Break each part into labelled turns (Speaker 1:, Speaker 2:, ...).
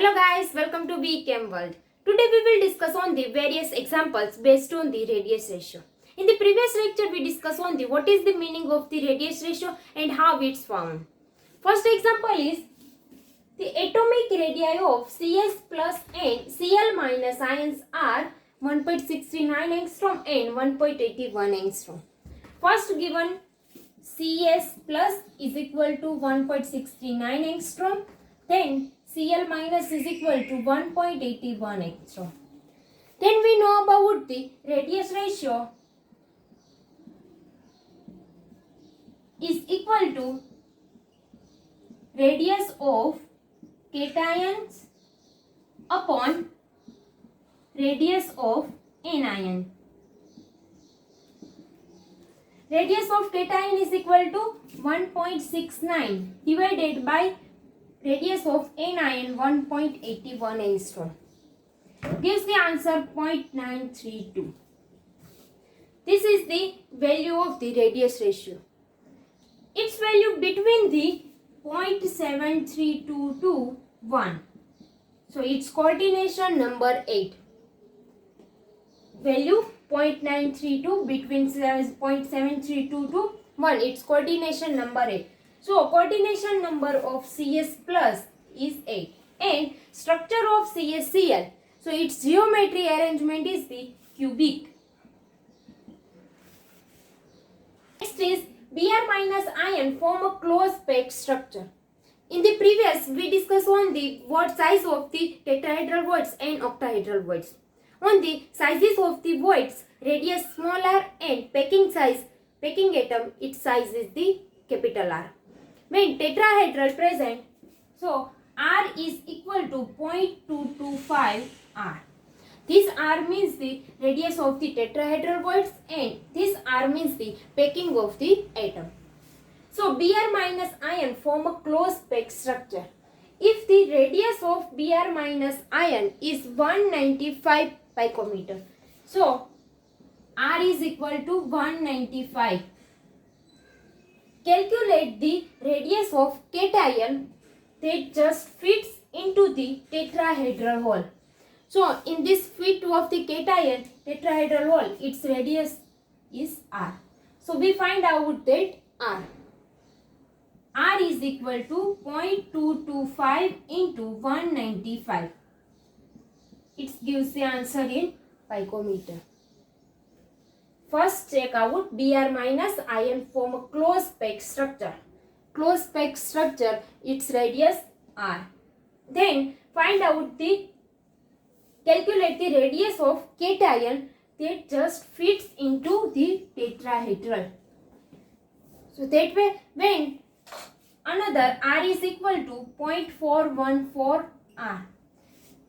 Speaker 1: Hello guys, welcome to VChem World. Today we will discuss on the various examples based on the radius ratio. In the previous lecture we discussed on the what is the meaning of the radius ratio and how it's found. First example is the atomic radii of Cs plus N Cl minus ions are 1.69 angstrom and 1.81 angstrom. First given Cs plus is equal to 1.69 angstrom, then Cl minus is equal to 1.81 angstrom. Then we know about the radius ratio is equal to radius of cations upon radius of anion. Radius of cation is equal to 1.69 divided by radius of anion 1.81 angstrom. Gives the answer 0.932. This is the value of the radius ratio. Its value between the 0.732 to 1. So its coordination number 8. Value 0.932 between 0.732 to 1. Its coordination number 8. So coordination number of Cs plus is 8 and structure of CsCl. So its geometry arrangement is the cubic. Next is Br minus ion form a closed packed structure. In the previous we discussed on the what size of the tetrahedral voids and octahedral voids. On the sizes of the voids, radius smaller and packing atom, its size is the capital R. When tetrahedral present, so R is equal to 0.225 R. This R means the radius of the tetrahedral voids and this R means the packing of the atom. So Br minus ion form a closed packed structure. If the radius of Br minus ion is 195 picometer, so R is equal to 195. Calculate the radius of cation that just fits into the tetrahedral hole. So in this fit of the cation tetrahedral hole, its radius is R. So we find out that R is equal to 0.225 into 195. It gives the answer in picometer. First check out Br minus ion form a closed packed structure. Closed packed structure, its radius R. Then find out calculate the radius of cation that just fits into the tetrahedral. So that way when another R is equal to 0.414 R.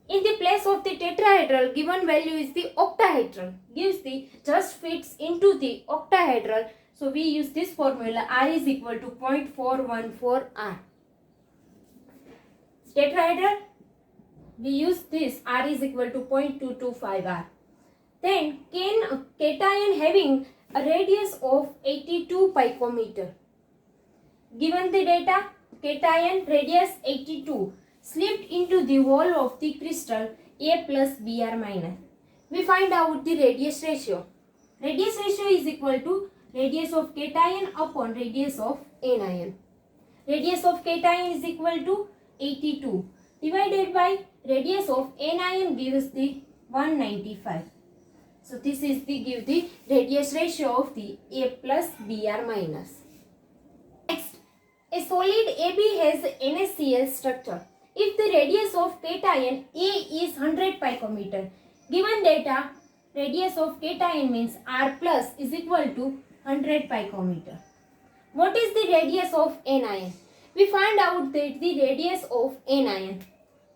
Speaker 1: In the place of the tetrahedral, given value is the octahedral. Gives the just fits into the octahedral. So we use this formula. R is equal to 0.414 R. Tetrahedral, we use this. R is equal to 0.225 R. Then cation having a radius of 82 picometer. Given the data, cation radius 82. Slipped into the wall of the crystal A plus Br minus. We find out the radius ratio. Radius ratio is equal to radius of cation upon radius of anion. Radius of cation is equal to 82 divided by radius of anion gives the 195. So this is give the radius ratio of the A plus Br minus. Next, a solid AB has NaCl structure. If the radius of cation A is 100 picometer, given data, radius of cation means R plus is equal to 100 picometer. What is the radius of anion? We find out that the radius of anion.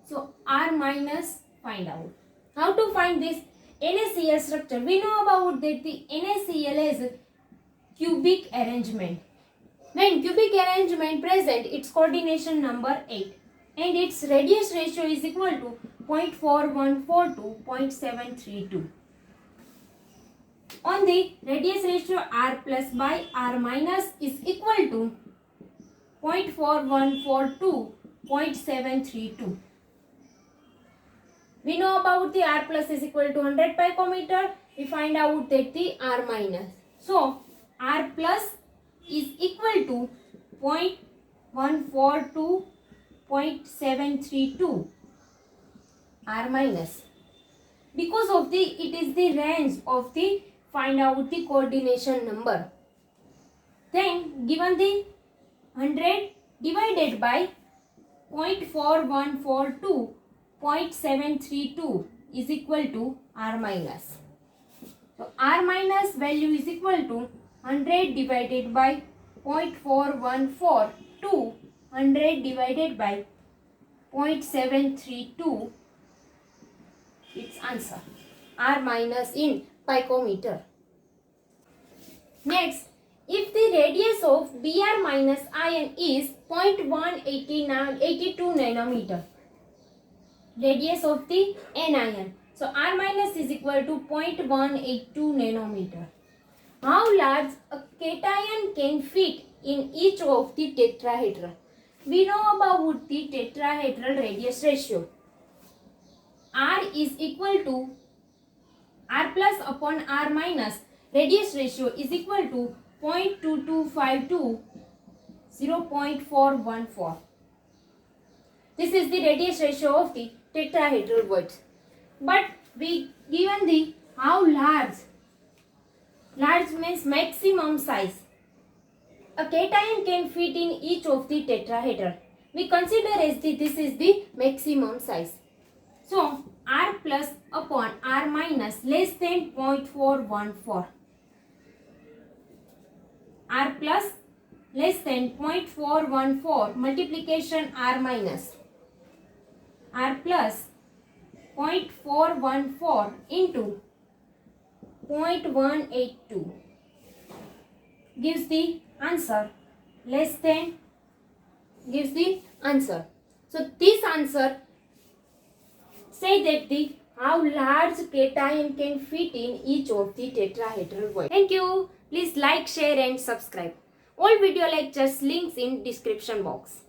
Speaker 1: So R minus find out. How to find this NaCl structure? We know about that the NaCl is cubic arrangement. When cubic arrangement present, its coordination number 8. And its radius ratio is equal to 0.414 to 0.732. On the radius ratio R plus by R minus is equal to 0.4142 0.732. We know about the R plus is equal to 100 picometer. We find out that the R minus. So R plus is equal to 0.142 to 0.732. R minus. Because of the, it is the range of the find out the coordination number. Then given the 100 divided by 0.4142 to 0.732 is equal to R minus. So R minus value is equal to 100 divided by 0.414 to 100 divided by 0.732. Its answer. R minus in picometer. Next, if the radius of Br minus ion is 0.182 nanometer, radius of the anion, so R minus is equal to 0.182 nanometer. How large a cation can fit in each of the tetrahedral? We know about the tetrahedral radius ratio. R is equal to R plus upon R minus. Radius ratio is equal to 0.2252 to 0.414. This is the radius ratio of the tetrahedral voids. But we given the how large. Large means maximum size. A cation can fit in each of the tetrahedral. We consider as this is the maximum size. So R plus upon R minus less than 0.414. R plus less than 0.414 multiplication R minus. R plus 0.414 into 0.182 gives the answer less than, gives the answer. So this answer say that the how large cation can fit in each of the tetrahedral void. Thank you. Please like, share and subscribe. All video lectures links in description box.